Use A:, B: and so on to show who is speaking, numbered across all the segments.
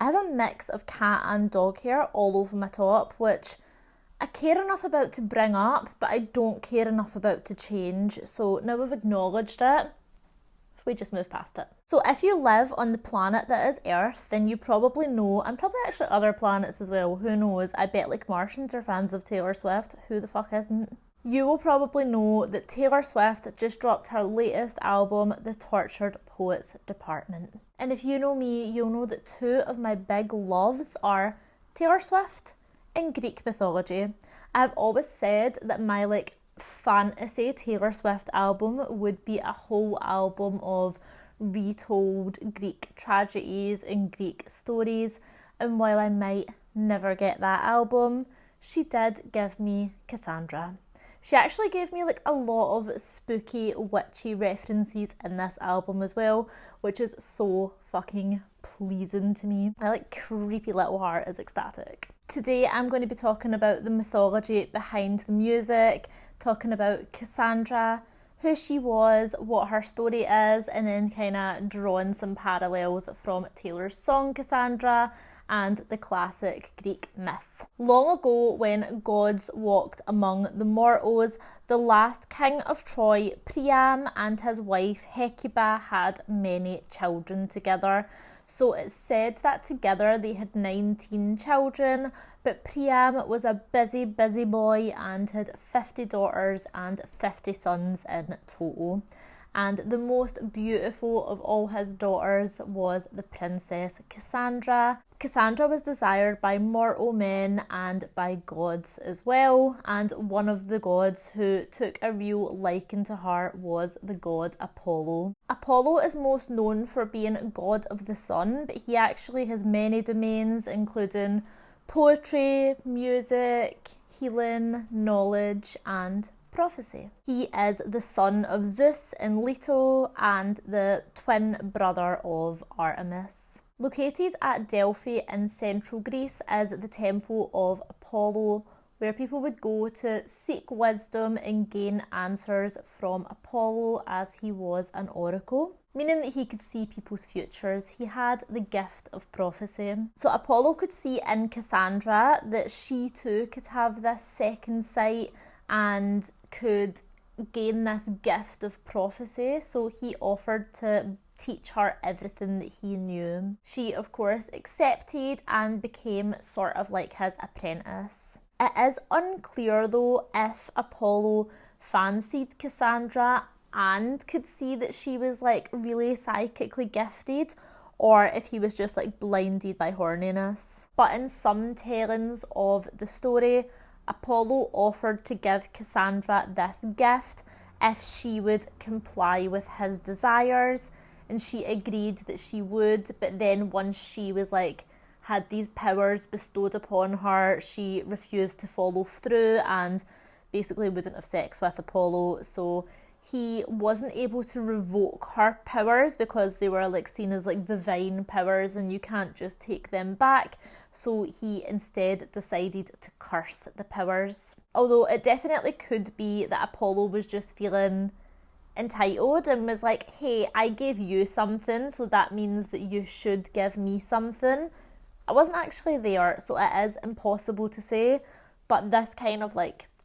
A: I have a mix of cat and dog hair all over my top, which I care enough about to bring up, but I don't care enough about to change. So now we've acknowledged it, we just move past it. So if you live on the planet that is Earth, then you probably know, and probably actually other planets as well, who knows, I bet like Martians are fans of Taylor Swift, who the fuck isn't? You will probably know that Taylor Swift just dropped her latest album, The Tortured Poets Department. And if you know me, you'll know that two of my big loves are Taylor Swift and Greek mythology. I've always said that my fantasy Taylor Swift album would be a whole album of retold Greek tragedies and Greek stories. And while I might never get that album, she did give me Cassandra. She actually gave me a lot of spooky, witchy references in this album as well, which is so fucking pleasing to me. My creepy little heart is ecstatic. Today I'm going to be talking about the mythology behind the music, talking about Cassandra, who she was, what her story is, and then kind of drawing some parallels from Taylor's song Cassandra and the classic Greek myth. Long ago, when gods walked among the mortals, the last king of Troy, Priam, and his wife Hecuba had many children together. So it's said that together they had 19 children, but Priam was a busy boy and had 50 daughters and 50 sons in total. And the most beautiful of all his daughters was the princess Cassandra. Cassandra was desired by mortal men and by gods as well, and one of the gods who took a real liking to her was the god Apollo. Apollo is most known for being god of the sun, but he actually has many domains, including poetry, music, healing, knowledge, and prophecy. He is the son of Zeus and Leto and the twin brother of Artemis. Located at Delphi in central Greece is the temple of Apollo, where people would go to seek wisdom and gain answers from Apollo, as he was an oracle, meaning that he could see people's futures. He had the gift of prophecy. So Apollo could see in Cassandra that she too could have this second sight and could gain this gift of prophecy, so he offered to teach her everything that he knew. She, of course, accepted and became sort of like his apprentice. It is unclear though if Apollo fancied Cassandra and could see that she was really psychically gifted, or if he was just blinded by horniness. But in some tellings of the story, Apollo offered to give Cassandra this gift if she would comply with his desires, and she agreed that she would, but then once she was had these powers bestowed upon her, she refused to follow through and basically wouldn't have sex with Apollo. So he wasn't able to revoke her powers because they were seen as divine powers and you can't just take them back. So he instead decided to curse the powers. Although it definitely could be that Apollo was just feeling entitled and was hey, I gave you something, so that means that you should give me something. I wasn't actually there, so it is impossible to say, but this kind of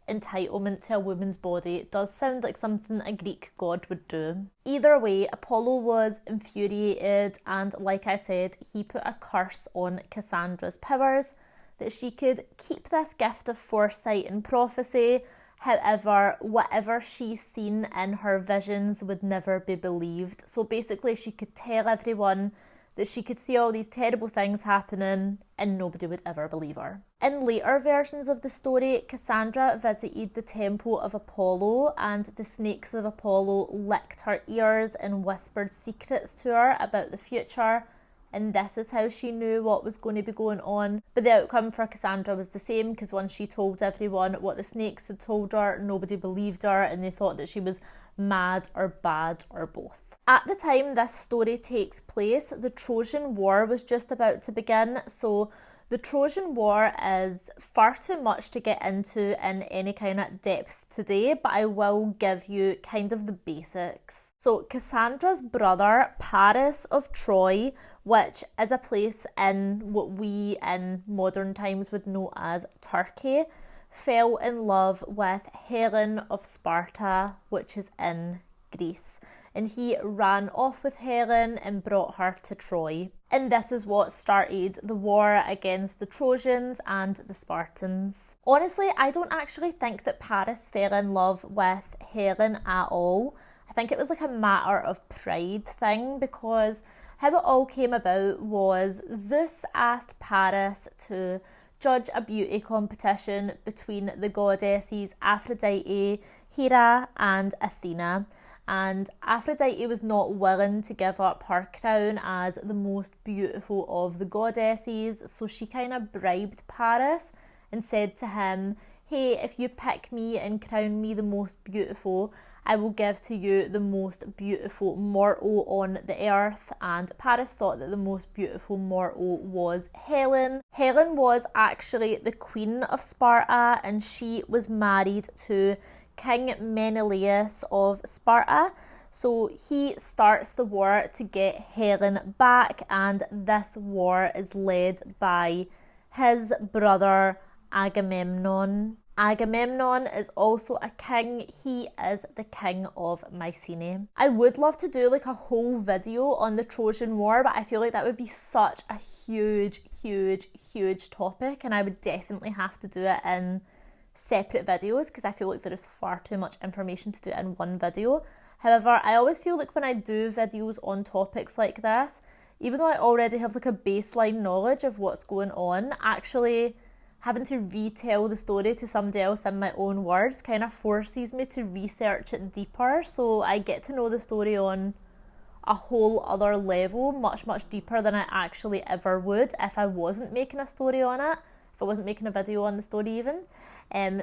A: entitlement to a woman's body does sound like something a Greek god would do. Either way, Apollo was infuriated, and like I said, he put a curse on Cassandra's powers that she could keep this gift of foresight and prophecy. However, whatever she's seen in her visions would never be believed. So basically she could tell everyone that she could see all these terrible things happening and nobody would ever believe her. In later versions of the story, Cassandra visited the temple of Apollo and the snakes of Apollo licked her ears and whispered secrets to her about the future, and this is how she knew what was going to be going on. But the outcome for Cassandra was the same, because once she told everyone what the snakes had told her, nobody believed her and they thought that she was mad or bad or both. At the time this story takes place, the Trojan War was just about to begin, so the Trojan War is far too much to get into in any kind of depth today, but I will give you kind of the basics. So Cassandra's brother, Paris of Troy, which is a place in what we in modern times would know as Turkey, fell in love with Helen of Sparta, which is in Greece. And he ran off with Helen and brought her to Troy. And this is what started the war against the Trojans and the Spartans. Honestly, I don't actually think that Paris fell in love with Helen at all. I think it was like a matter of pride thing, because how it all came about was Zeus asked Paris to judge a beauty competition between the goddesses Aphrodite, Hera and Athena. And Aphrodite was not willing to give up her crown as the most beautiful of the goddesses, so she kind of bribed Paris and said to him, hey, if you pick me and crown me the most beautiful, I will give to you the most beautiful mortal on the earth. And Paris thought that the most beautiful mortal was Helen. Helen was actually the queen of Sparta, and she was married to King Menelaus of Sparta. So he starts the war to get Helen back, and this war is led by his brother Agamemnon. Agamemnon is also a king. He is the king of Mycenae. I would love to do like a whole video on the Trojan War, but I feel like that would be such a huge topic, and I would definitely have to do it in separate videos because I feel like there is far too much information to do in one video. However, I always feel like when I do videos on topics like this, even though I already have like a baseline knowledge of what's going on, actually having to retell the story to somebody else in my own words kind of forces me to research it deeper, so I get to know the story on a whole other level, much deeper than I actually ever would if I wasn't making a story on it, if I wasn't making a video on the story even.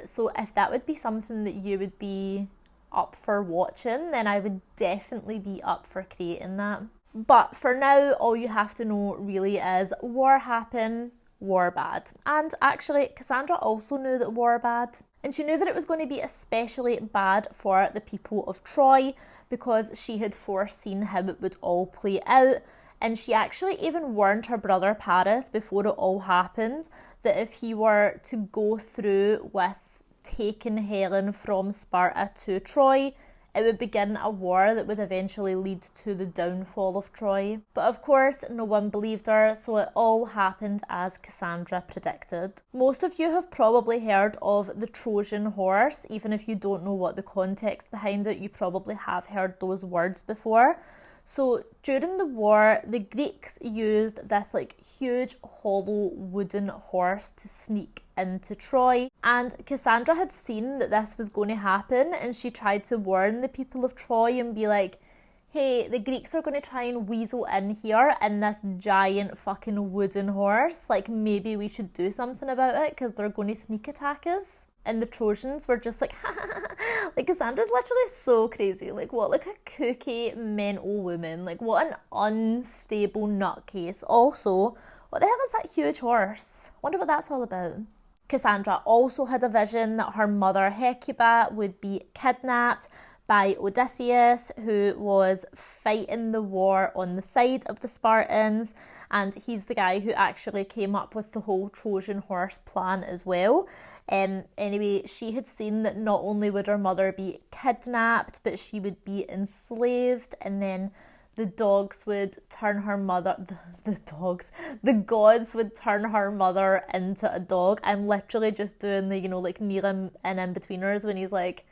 A: So if that would be something that you would be up for watching, then I would definitely be up for creating that. But for now, all you have to know really is war happened, war bad. And actually, Cassandra also knew that war bad. And she knew that it was going to be especially bad for the people of Troy because she had foreseen how it would all play out. And she actually even warned her brother Paris before it all happened that if he were to go through with taking Helen from Sparta to Troy, it would begin a war that would eventually lead to the downfall of Troy. But of course, no one believed her, so it all happened as Cassandra predicted. Most of you have probably heard of the Trojan horse. Even if you don't know what the context behind it, you probably have heard those words before. So during the war, the Greeks used this like huge hollow wooden horse to sneak into Troy, and Cassandra had seen that this was going to happen, and she tried to warn the people of Troy and be like, hey, the Greeks are going to try and weasel in here in this giant fucking wooden horse, like maybe we should do something about it because they're going to sneak attack us. And the Trojans were just like, like Cassandra's literally so crazy. Like what, like a kooky mental woman. Like what an unstable nutcase. Also, what the hell is that huge horse? Wonder what that's all about. Cassandra also had a vision that her mother Hecuba would be kidnapped by Odysseus, who was fighting the war on the side of the Spartans, and he's the guy who actually came up with the whole Trojan horse plan as well. Anyway, she had seen that not only would her mother be kidnapped, but she would be enslaved, and then the dogs would turn her mother, the gods would turn her mother into a dog. I'm literally just doing the, like Neil and In-Betweeners when he's like,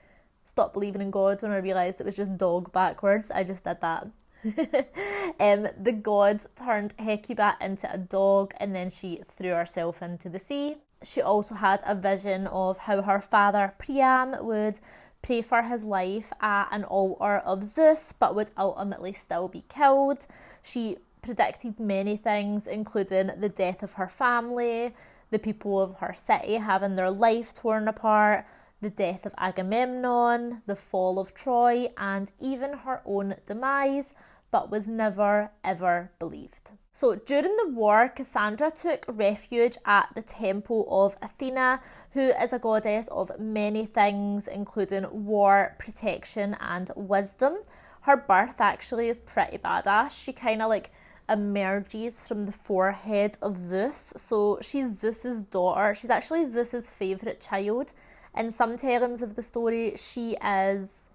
A: stop believing in God, when I realised it was just dog backwards. I just did that. The gods turned Hecuba into a dog, and then she threw herself into the sea. She also had a vision of how her father Priam would pray for his life at an altar of Zeus, but would ultimately still be killed. She predicted many things, including the death of her family, the people of her city having their life torn apart, the death of Agamemnon, the fall of Troy, and even her own demise, but was never ever believed. So during the war, Cassandra took refuge at the temple of Athena, who is a goddess of many things, including war, protection, and wisdom. Her birth actually is pretty badass. She kind of like emerges from the forehead of Zeus. So she's Zeus's daughter. She's actually Zeus's favourite child. In some tellings of the story, she is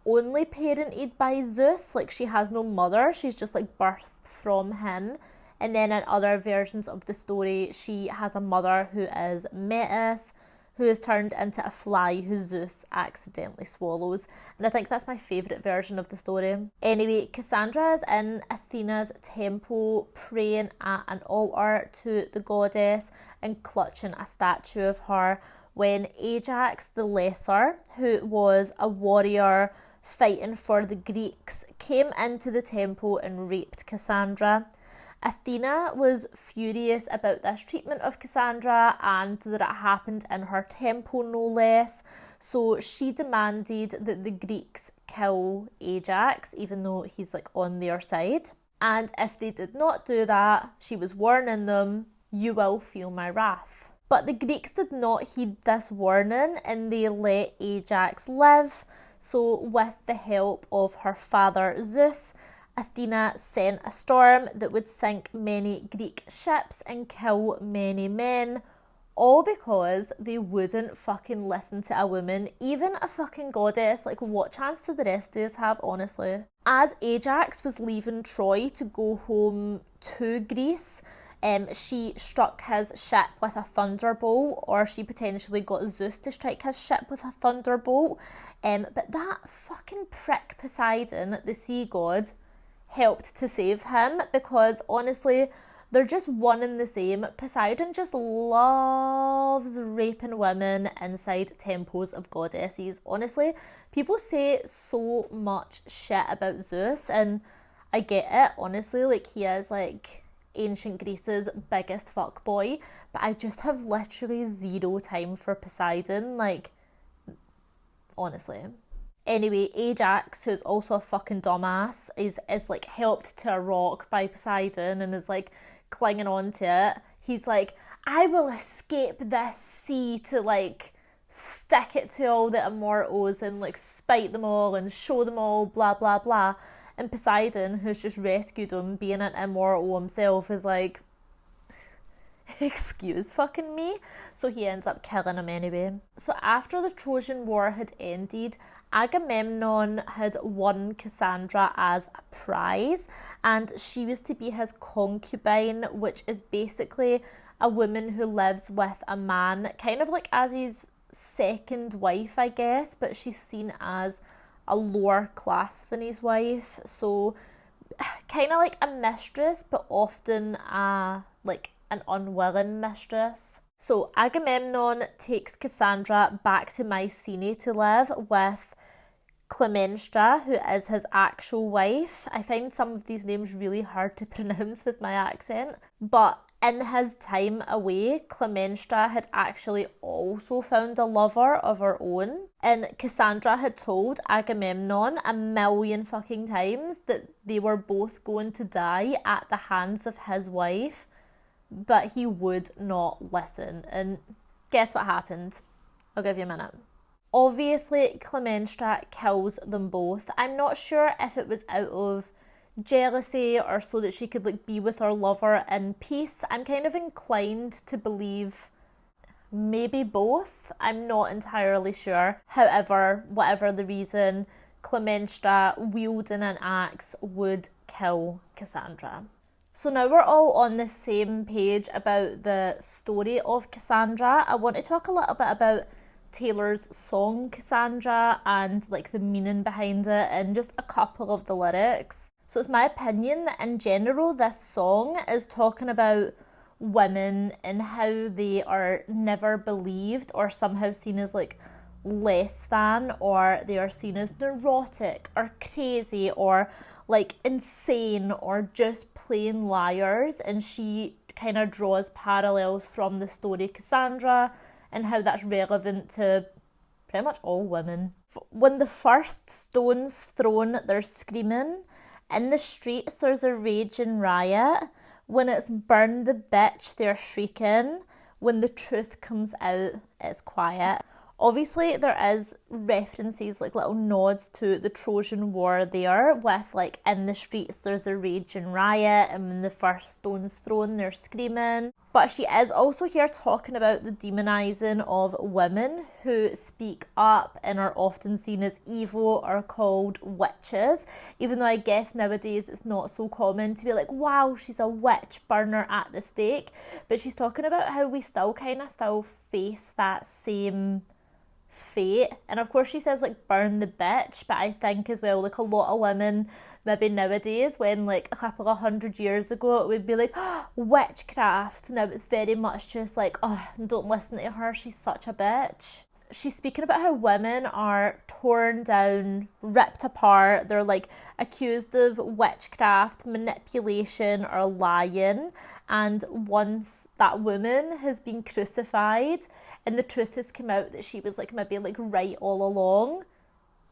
A: only parented by Zeus. Like, she has no mother. She's just like birthed from him. And then in other versions of the story, she has a mother who is Metis, who is turned into a fly who Zeus accidentally swallows. And I think that's my favourite version of the story. Anyway, Cassandra is in Athena's temple praying at an altar to the goddess and clutching a statue of her when Ajax the Lesser, who was a warrior fighting for the Greeks, came into the temple and raped Cassandra. Athena was furious about this treatment of Cassandra and that it happened in her temple no less, so she demanded that the Greeks kill Ajax, even though he's like on their side. And if they did not do that, she was warning them, "You will feel my wrath." But the Greeks did not heed this warning and they let Ajax live. So with the help of her father Zeus, Athena sent a storm that would sink many Greek ships and kill many men, all because they wouldn't fucking listen to a woman, even a fucking goddess. Like, what chance do the rest of us have, honestly? As Ajax was leaving Troy to go home to Greece, she struck his ship with a thunderbolt, or she potentially got Zeus to strike his ship with a thunderbolt. But that fucking prick Poseidon, the sea god, helped to save him, because honestly, they're just one and the same. Poseidon just loves raping women inside temples of goddesses. Honestly, people say so much shit about Zeus, and I get it, honestly. Like, he is like ancient Greece's biggest fuckboy, but I just have literally zero time for Poseidon, like, honestly. Anyway, Ajax, who's also a fucking dumbass, is like helped to a rock by Poseidon and is like clinging on to it. He's like, "I will escape this sea to like stick it to all the immortals and like spite them all and show them all blah blah blah." And Poseidon, who's just rescued him, being an immortal himself, is like, "Excuse fucking me." So he ends up killing him anyway. So after the Trojan War had ended, Agamemnon had won Cassandra as a prize, and she was to be his concubine, which is basically a woman who lives with a man, kind of like as his second wife, I guess, but she's seen as a lower class than his wife. So kind of like a mistress, but often like an unwilling mistress. So Agamemnon takes Cassandra back to Mycenae to live with Clemenstra, who is his actual wife. I find some of these names really hard to pronounce with my accent, but in his time away, Clemenstra had actually also found a lover of her own, and Cassandra had told Agamemnon a million fucking times that they were both going to die at the hands of his wife, but he would not listen. And guess what happened? I'll give you a minute. Obviously, Clemenstra kills them both. I'm not sure if it was out of jealousy or so that she could like be with her lover in peace. I'm kind of inclined to believe maybe both. I'm not entirely sure. However, whatever the reason, Clemenstra wielding an axe would kill Cassandra. So now we're all on the same page about the story of Cassandra. I want to talk a little bit about Taylor's song Cassandra and like the meaning behind it and just a couple of the lyrics. So it's my opinion that in general this song is talking about women and how they are never believed or somehow seen as like less than, or they are seen as neurotic or crazy or like insane or just plain liars. And she kind of draws parallels from the story Cassandra and how that's relevant to pretty much all women. When the first stone's thrown, they're screaming. In the streets, there's a raging riot. When it's burn the bitch, they're shrieking. When the truth comes out, it's quiet. Obviously, there is references, like little nods to the Trojan War there, with like in the streets there's a raging riot, and when the first stone's thrown, they're screaming. But she is also here talking about the demonising of women who speak up and are often seen as evil or called witches, even though I guess nowadays it's not so common to be like, wow, she's a witch, burn her at the stake. But she's talking about how we still kind of still face that same fate. And of course she says like burn the bitch, but I think as well, like a lot of women maybe nowadays, when like a couple of 100 years ago it would be like, oh, witchcraft, now it's very much just like, oh, don't listen to her, she's such a bitch. She's speaking about how women are torn down, ripped apart, they're like accused of witchcraft, manipulation or lying, and once that woman has been crucified and the truth has come out that she was like maybe like right all along,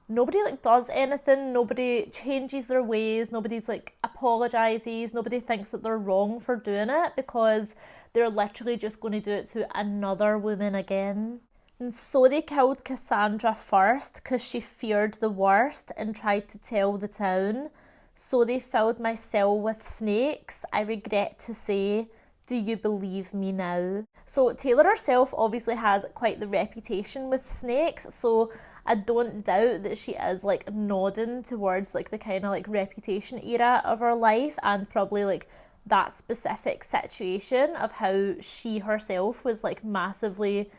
A: nobody like does anything, nobody changes their ways, nobody's like apologizes, nobody thinks that they're wrong for doing it, because they're literally just going to do it to another woman again. And so they killed Cassandra first because she feared the worst and tried to tell the town. So they filled my cell with snakes, I regret to say, do you believe me now? So Taylor herself obviously has quite the reputation with snakes, so I don't doubt that she is like nodding towards like the kind of like reputation era of her life, and probably like that specific situation of how she herself was like massively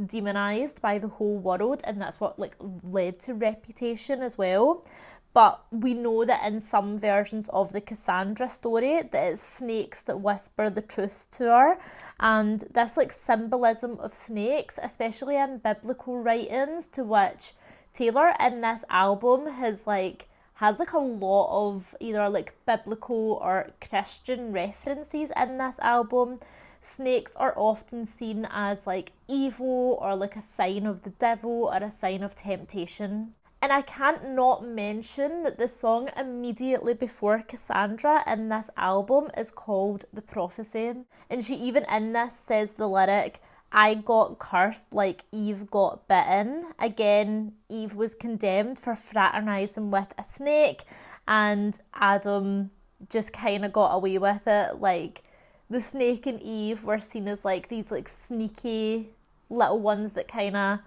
A: demonized by the whole world, and that's what like led to reputation as well. But we know that in some versions of the Cassandra story that it's snakes that whisper the truth to her. And this like symbolism of snakes, especially in biblical writings, to which Taylor in this album has like a lot of either like biblical or Christian references in this album. Snakes are often seen as like evil or like a sign of the devil or a sign of temptation. And I can't not mention that the song immediately before Cassandra in this album is called The Prophecy. And she even in this says the lyric, I got cursed like Eve got bitten. Again, Eve was condemned for fraternising with a snake, and Adam just kind of got away with it. Like, the snake and Eve were seen as like these like sneaky little ones that kind of,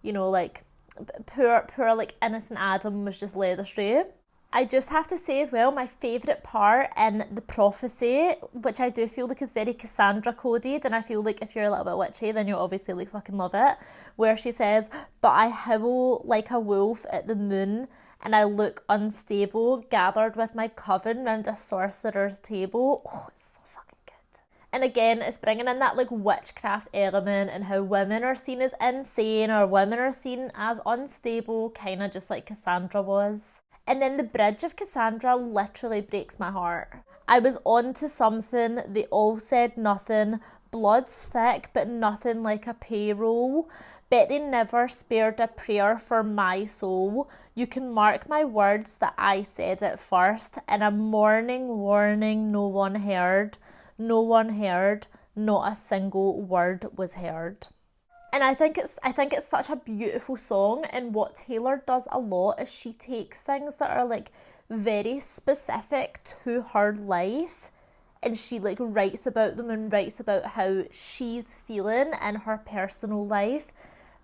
A: you know, like poor like innocent Adam was just led astray. I just have to say as well, my favourite part in The Prophecy, which I do feel like is very Cassandra coded, and I feel like if you're a little bit witchy then you'll obviously like fucking love it, where she says, but I howl like a wolf at the moon and I look unstable, gathered with my coven round a sorcerer's table. Oh, it's so fucking good. And again, it's bringing in that like witchcraft element and how women are seen as insane or women are seen as unstable, kind of just like Cassandra was. And then the bridge of Cassandra literally breaks my heart. I was on to something, they all said nothing, blood's thick but nothing like a payroll. Bet they never spared a prayer for my soul. You can mark my words that I said it first. And a morning warning no one heard. No one heard. Not a single word was heard. And I think it's such a beautiful song, and what Taylor does a lot is she takes things that are like very specific to her life and she like writes about them and writes about how she's feeling in her personal life.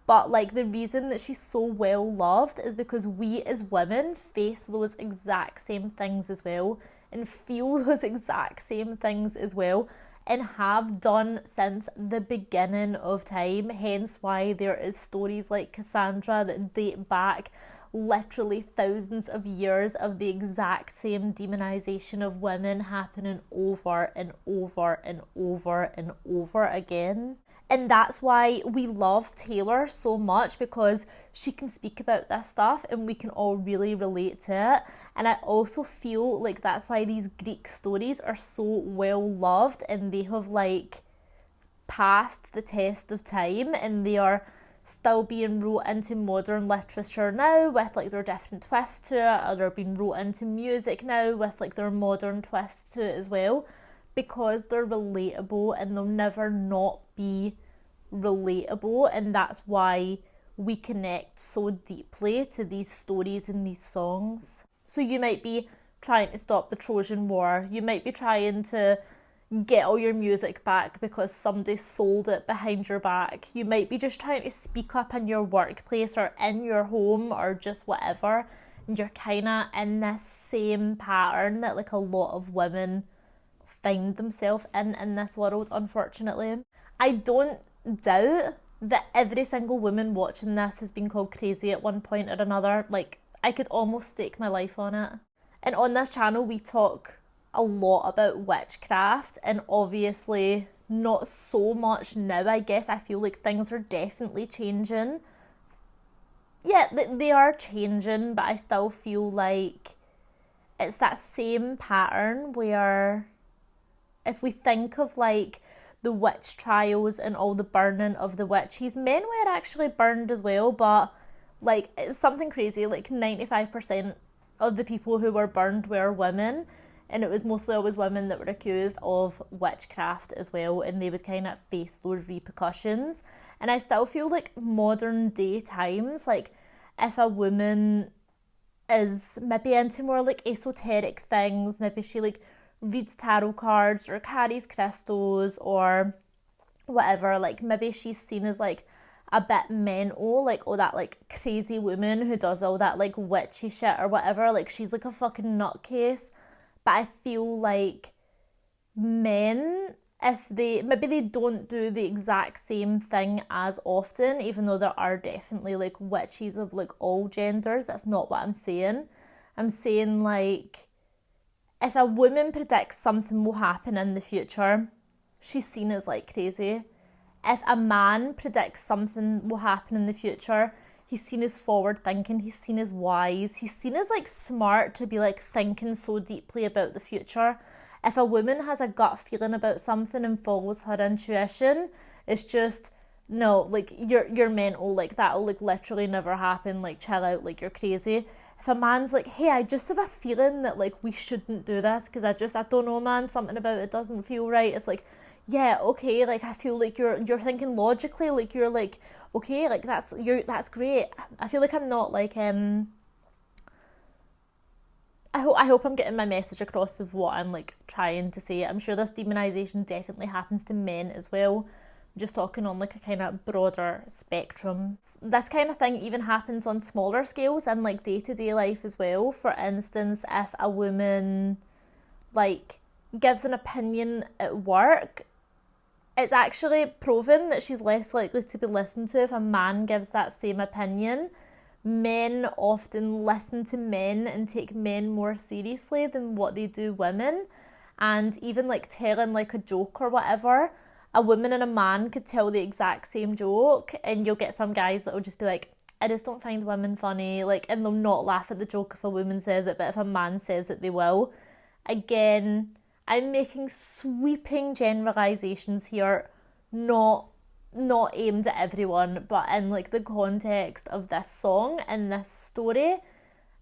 A: But like the reason that she's so well loved is because we as women face those exact same things as well and feel those exact same things as well, and have done since the beginning of time. Hence why there is stories like Cassandra that date back literally thousands of years of the exact same demonization of women happening over and over and over and over again. And that's why we love Taylor so much, because she can speak about this stuff and we can all really relate to it. And I also feel like that's why these Greek stories are so well loved and they have like passed the test of time, and they are still being wrote into modern literature now with like their different twists to it, or they're being wrote into music now with like their modern twists to it as well, because they're relatable and they'll never not be relatable. And that's why we connect so deeply to these stories and these songs. So you might be trying to stop the Trojan War, you might be trying to get all your music back because somebody sold it behind your back, you might be just trying to speak up in your workplace or in your home or just whatever, and you're kind of in this same pattern that like a lot of women find themselves in this world, unfortunately. I don't doubt that every single woman watching this has been called crazy at one point or another. Like, I could almost stake my life on it. And on this channel we talk a lot about witchcraft, and obviously not so much now, I guess. I feel like things are definitely changing. Yeah, they are changing, but I still feel like it's that same pattern where if we think of like the witch trials and all the burning of the witches, men were actually burned as well, but like it's something crazy, like 95% of the people who were burned were women, and it was mostly always women that were accused of witchcraft as well, and they would kind of face those repercussions. And I still feel like modern day times, like if a woman is maybe into more like esoteric things, maybe she like reads tarot cards or carries crystals or whatever, like maybe she's seen as like a bit mental, like, oh, that like crazy woman who does all that like witchy shit or whatever, like she's like a fucking nutcase. But I feel like men, if maybe they don't do the exact same thing as often, even though there are definitely like witches of like all genders, that's not what I'm saying. I'm saying like, if a woman predicts something will happen in the future, she's seen as like crazy. If a man predicts something will happen in the future, he's seen as forward thinking, he's seen as wise, he's seen as like smart to be like thinking so deeply about the future. If a woman has a gut feeling about something and follows her intuition, it's just, no, like you're mental, like that'll like literally never happen, like chill out, like you're crazy. If a man's like, hey, I just have a feeling that like we shouldn't do this because I don't know, man, something about it doesn't feel right, it's like, yeah, okay, like I feel like you're thinking logically, like you're like, okay, like that's great. I feel like I'm not like I hope I'm getting my message across of what I'm like trying to say. I'm sure this demonization definitely happens to men as well. I'm just talking on like a kind of broader spectrum. This kind of thing even happens on smaller scales in like day-to-day life as well. For instance, if a woman like gives an opinion at work, it's actually proven that she's less likely to be listened to if a man gives that same opinion. Men often listen to men and take men more seriously than what they do women. And even like telling like a joke or whatever, a woman and a man could tell the exact same joke, and you'll get some guys that will just be like, I just don't find women funny, like, and they'll not laugh at the joke if a woman says it, but if a man says it, they will. Again, I'm making sweeping generalizations here, not aimed at everyone, but in like the context of this song and this story,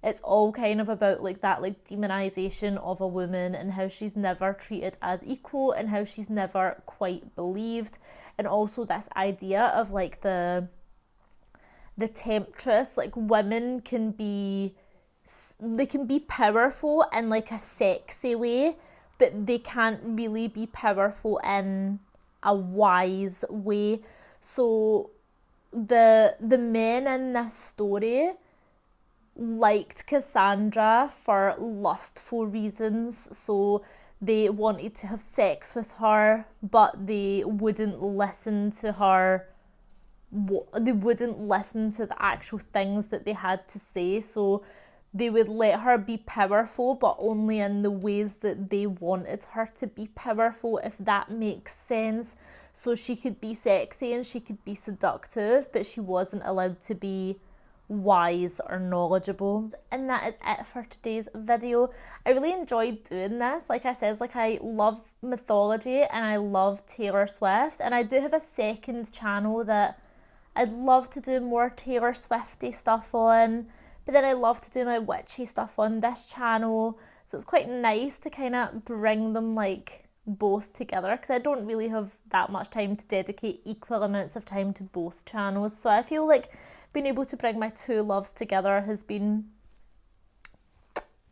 A: it's all kind of about like that like demonization of a woman and how she's never treated as equal and how she's never quite believed, and also this idea of like the temptress. Like women can be powerful in like a sexy way, but they can't really be powerful in a wise way. So the men in this story liked Cassandra for lustful reasons, so they wanted to have sex with her, but they wouldn't listen to her. They wouldn't listen to the actual things that they had to say, so they would let her be powerful, but only in the ways that they wanted her to be powerful, if that makes sense. So she could be sexy and she could be seductive, but she wasn't allowed to be wise or knowledgeable. And that is it for today's video. I really enjoyed doing this. Like I said, like I love mythology and I love Taylor Swift, and I do have a second channel that I'd love to do more Taylor Swifty stuff on, but then I love to do my witchy stuff on this channel, so it's quite nice to kind of bring them like both together, because I don't really have that much time to dedicate equal amounts of time to both channels. So I feel like being able to bring my two loves together has been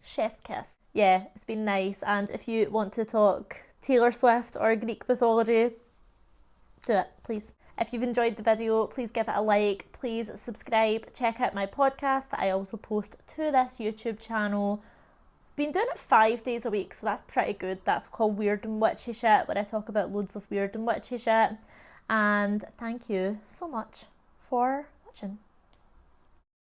A: chef's kiss. Yeah, it's been nice. And if you want to talk Taylor Swift or Greek mythology, do it, please. If you've enjoyed the video, please give it a like, please subscribe, check out my podcast that I also post to this YouTube channel. Been doing it 5 days a week, so that's pretty good. That's called Weird and Witchy Shit, where I talk about loads of weird and witchy shit. And thank you so much for watching.